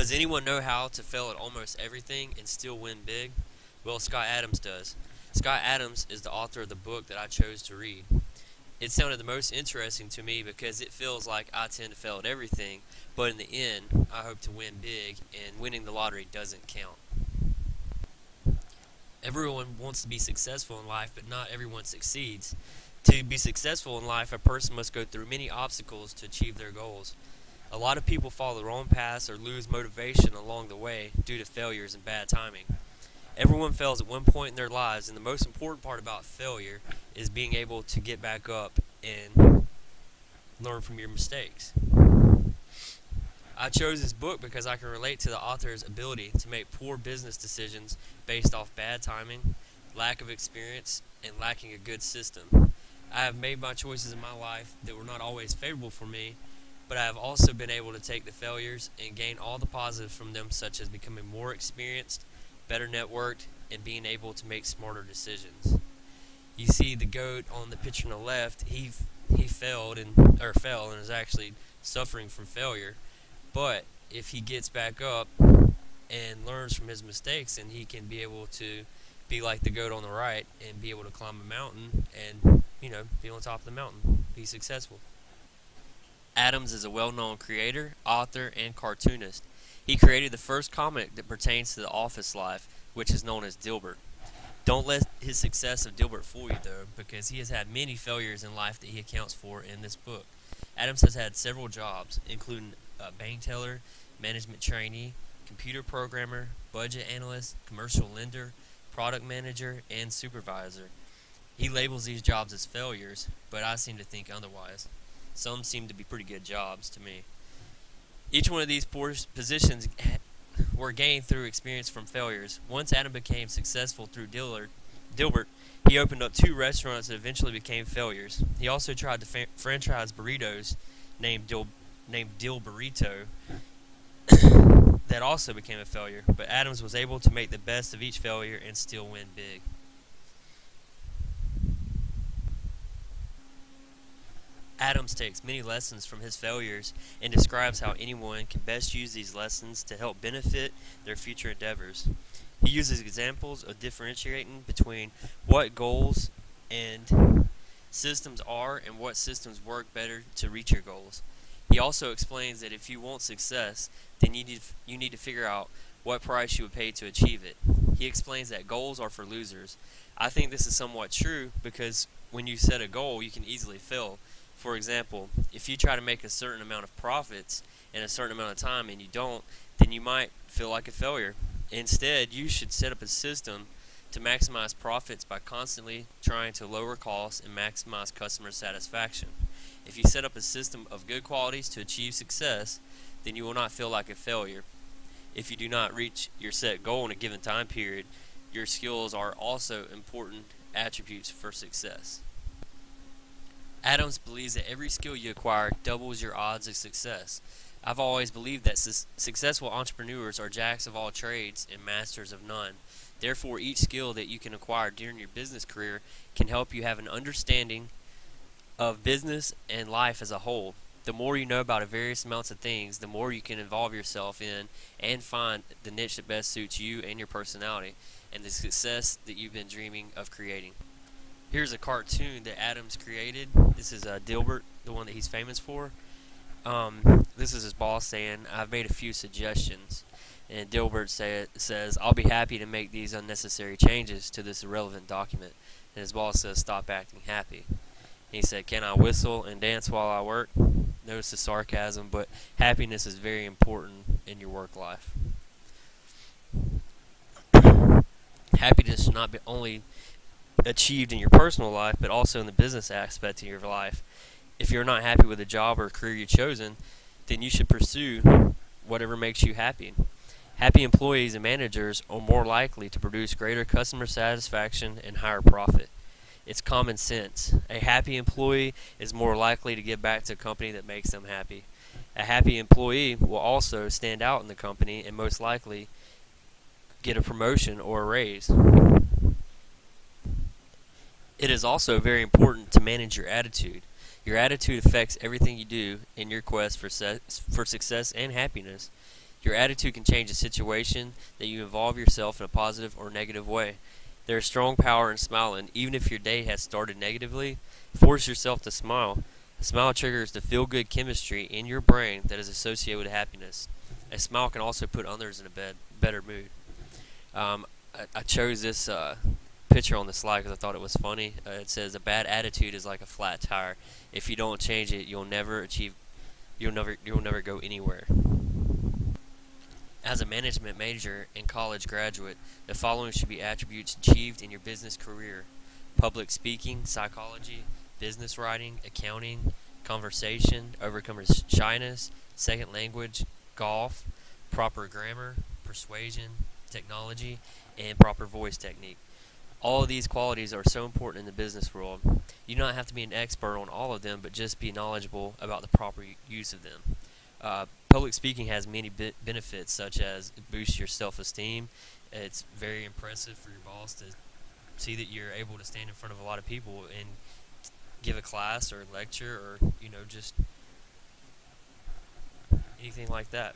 Does anyone know how to fail at almost everything and still win big? Well, Scott Adams does. Scott Adams is the author of the book that I chose to read. It sounded the most interesting to me because it feels like I tend to fail at everything, but in the end, I hope to win big, and winning the lottery doesn't count. Everyone wants to be successful in life, but not everyone succeeds. To be successful in life, a person must go through many obstacles to achieve their goals. A lot of people follow the wrong paths or lose motivation along the way due to failures and bad timing. Everyone fails at one point in their lives, and the most important part about failure is being able to get back up and learn from your mistakes. I chose this book because I can relate to the author's ability to make poor business decisions based off bad timing, lack of experience, and lacking a good system. I have made my choices in my life that were not always favorable for me, but I have also been able to take the failures and gain all the positives from them, such as becoming more experienced, better networked, and being able to make smarter decisions. You see the goat on the picture on the left, he fell and is actually suffering from failure. But if he gets back up and learns from his mistakes, and he can be able to be like the goat on the right and be able to climb a mountain and, be on top of the mountain, be successful. Adams is a well-known creator, author, and cartoonist. He created the first comic that pertains to the office life, which is known as Dilbert. Don't let his success of Dilbert fool you, though, because he has had many failures in life that he accounts for in this book. Adams has had several jobs, including a bank teller, management trainee, computer programmer, budget analyst, commercial lender, product manager, and supervisor. He labels these jobs as failures, but I seem to think otherwise. Some seem to be pretty good jobs to me. Each one of these positions were gained through experience from failures. Once Adam became successful through Dilbert, he opened up 2 restaurants that eventually became failures. He also tried to franchise burritos named Dil Burrito that also became a failure, but Adams was able to make the best of each failure and still win big. Adams takes many lessons from his failures and describes how anyone can best use these lessons to help benefit their future endeavors. He uses examples of differentiating between what goals and systems are and what systems work better to reach your goals. He also explains that if you want success, then you need to figure out what price you would pay to achieve it. He explains that goals are for losers. I think this is somewhat true because when you set a goal, you can easily fail. For example, if you try to make a certain amount of profits in a certain amount of time and you don't, then you might feel like a failure. Instead, you should set up a system to maximize profits by constantly trying to lower costs and maximize customer satisfaction. If you set up a system of good qualities to achieve success, then you will not feel like a failure. If you do not reach your set goal in a given time period, your skills are also important attributes for success. Adams believes that every skill you acquire doubles your odds of success. I've always believed that successful entrepreneurs are jacks of all trades and masters of none. Therefore, each skill that you can acquire during your business career can help you have an understanding of business and life as a whole. The more you know about a various amounts of things, the more you can involve yourself in and find the niche that best suits you and your personality and the success that you've been dreaming of creating. Here's a cartoon that Adams created. This is Dilbert, the one that he's famous for. This is his boss saying, "I've made a few suggestions." And Dilbert says, "I'll be happy to make these unnecessary changes to this irrelevant document." And his boss says, "Stop acting happy." And he said, "Can I whistle and dance while I work?" Notice the sarcasm, but happiness is very important in your work life. Happiness should not be only achieved in your personal life, but also in the business aspect of your life. If you're not happy with the job or career you've chosen, then you should pursue whatever makes you happy. Happy employees and managers are more likely to produce greater customer satisfaction and higher profit. It's common sense. A happy employee is more likely to give back to a company that makes them happy. A happy employee will also stand out in the company and most likely get a promotion or a raise. It is also very important to manage your attitude. Your attitude affects everything you do in your quest for success and happiness. Your attitude can change a situation that you involve yourself in a positive or negative way. There is strong power in smiling. Even if your day has started negatively, force yourself to smile. A smile triggers the feel-good chemistry in your brain that is associated with happiness. A smile can also put others in a better mood. I chose this picture on the slide because I thought it was funny. It says a bad attitude is like a flat tire. If you don't change it, you'll never go anywhere. As a management major and college graduate, the following should be attributes achieved in your business career: public speaking, psychology, business writing, accounting, conversation, overcoming shyness, second language, golf, proper grammar, persuasion, technology, and proper voice technique. All of these qualities are so important in the business world. You do not have to be an expert on all of them, but just be knowledgeable about the proper use of them. Public speaking has many benefits, such as it boosts your self-esteem. It's very impressive for your boss to see that you're able to stand in front of a lot of people and give a class or a lecture, or just anything like that.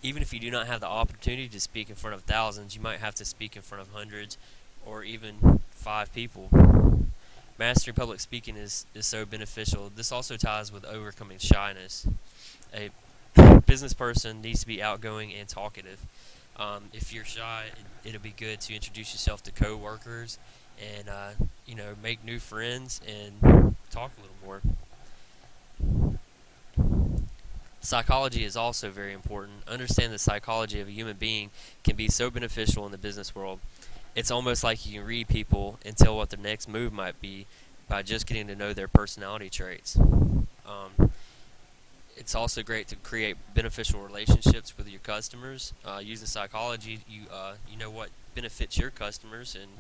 Even if you do not have the opportunity to speak in front of thousands, you might have to speak in front of hundreds or even 5 people. Mastering public speaking is so beneficial. This also ties with overcoming shyness. A business person needs to be outgoing and talkative. If you're shy, it'll be good to introduce yourself to co-workers and make new friends and talk a little more. Psychology is also very important. Understand the psychology of a human being can be so beneficial in the business world. It's almost like you can read people and tell what their next move might be by just getting to know their personality traits. It's also great to create beneficial relationships with your customers. Using psychology, you know what benefits your customers and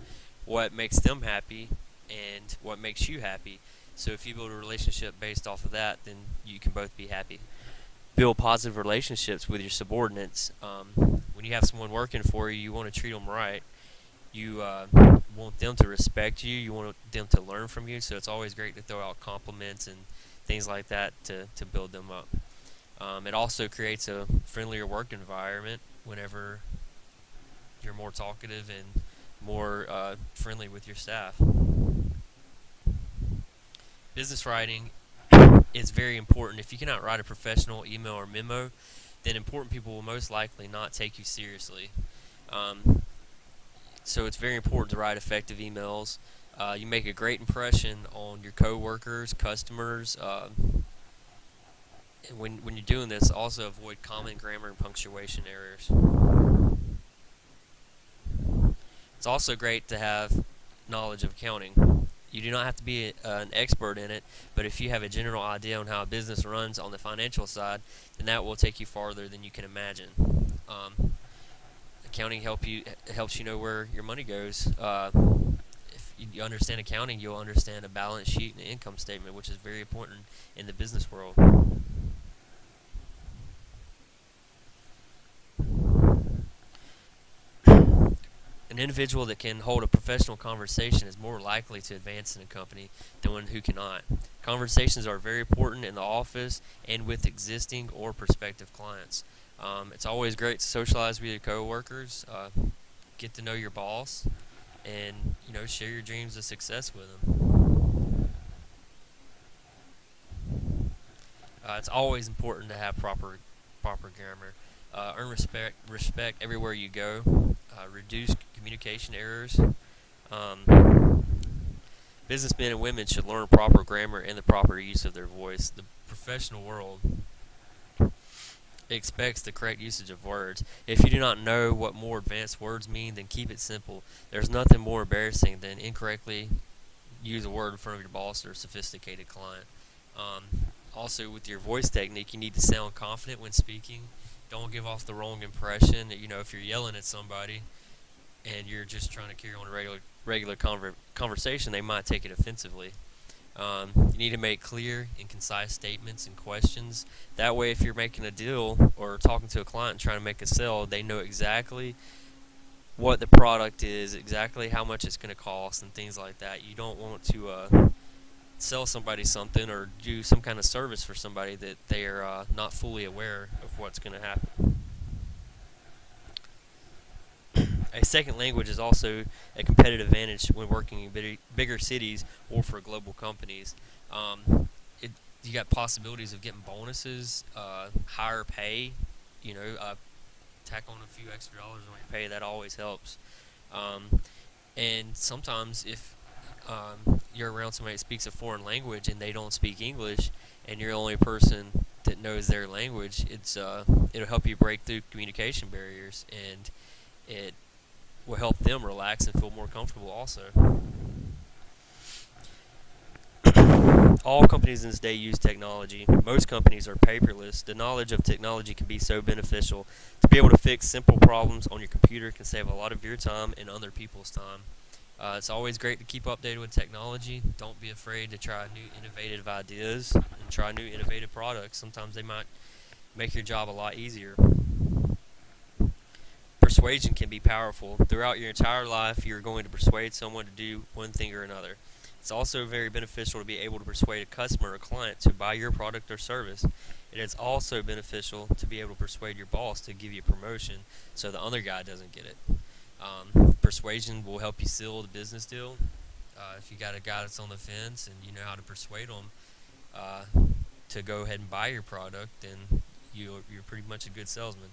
what makes them happy and what makes you happy. So if you build a relationship based off of that, then you can both be happy. Build positive relationships with your subordinates. When you have someone working for you, you want to treat them right. You want them to respect you. You want them to learn from you. So it's always great to throw out compliments and things like that to build them up. It also creates a friendlier work environment whenever you're more talkative and more friendly with your staff. Business writing is very important. If you cannot write a professional email or memo, then important people will most likely not take you seriously. So it's very important to write effective emails. You make a great impression on your co-workers, customers. When you're doing this, also avoid common grammar and punctuation errors. It's also great to have knowledge of accounting. You do not have to be an expert in it, but if you have a general idea on how a business runs on the financial side, then that will take you farther than you can imagine. Accounting helps you know where your money goes. If you understand accounting, you'll understand a balance sheet and an income statement, which is very important in the business world. An individual that can hold a professional conversation is more likely to advance in a company than one who cannot. Conversations are very important in the office and with existing or prospective clients. It's always great to socialize with your coworkers, get to know your boss, and share your dreams of success with them. It's always important to have proper grammar. Earn respect everywhere you go. Reduce communication errors. Businessmen and women should learn proper grammar and the proper use of their voice. The professional world expects the correct usage of words. If you do not know what more advanced words mean, then keep it simple. There's nothing more embarrassing than incorrectly use a word in front of your boss or a sophisticated client. Also, with your voice technique, you need to sound confident when speaking. Don't give off the wrong impression. If you're yelling at somebody and you're just trying to carry on a regular conversation, they might take it offensively. You need to make clear and concise statements and questions. That way, if you're making a deal or talking to a client and trying to make a sale, they know exactly what the product is, exactly how much it's going to cost, and things like that. You don't want to sell somebody something or do some kind of service for somebody that they are not fully aware of what's going to happen. A second language is also a competitive advantage when working in bigger cities or for global companies. You got possibilities of getting bonuses, higher pay, tack on a few extra dollars on your pay. That always helps. And sometimes if you're around somebody that speaks a foreign language and they don't speak English, and you're the only person that knows their language, it'll help you break through communication barriers, and it will help them relax and feel more comfortable also. All companies in this day use technology. Most companies are paperless. The knowledge of technology can be so beneficial. To be able to fix simple problems on your computer can save a lot of your time and other people's time. It's always great to keep updated with technology. Don't be afraid to try new innovative ideas and try new innovative products. Sometimes they might make your job a lot easier. Persuasion can be powerful. Throughout your entire life, you're going to persuade someone to do one thing or another. It's also very beneficial to be able to persuade a customer or client to buy your product or service. It is also beneficial to be able to persuade your boss to give you a promotion so the other guy doesn't get it. Persuasion will help you seal the business deal. If you got a guy that's on the fence and you know how to persuade them to go ahead and buy your product, then you're pretty much a good salesman.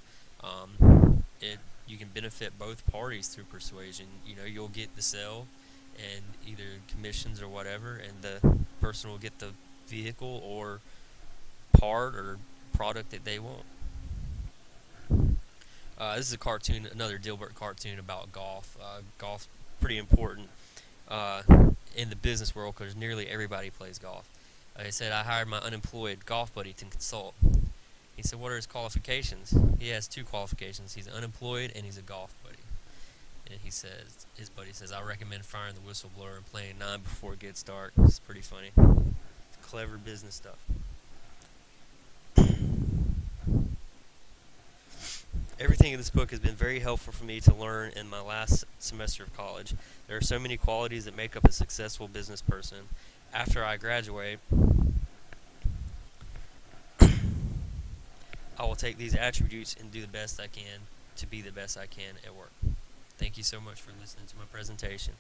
You can benefit both parties through persuasion. You'll get the sale and either commissions or whatever, and the person will get the vehicle or part or product that they want. This is a cartoon, another Dilbert cartoon about golf. Golf's pretty important in the business world because nearly everybody plays golf. He said, I hired my unemployed golf buddy to consult. He said, what are his qualifications? He has 2 qualifications. He's unemployed and he's a golf buddy. And his buddy says, I recommend firing the whistleblower and playing 9 before it gets dark. It's pretty funny. It's clever business stuff. Everything in this book has been very helpful for me to learn in my last semester of college. There are so many qualities that make up a successful business person. After I graduate, I will take these attributes and do the best I can to be the best I can at work. Thank you so much for listening to my presentation.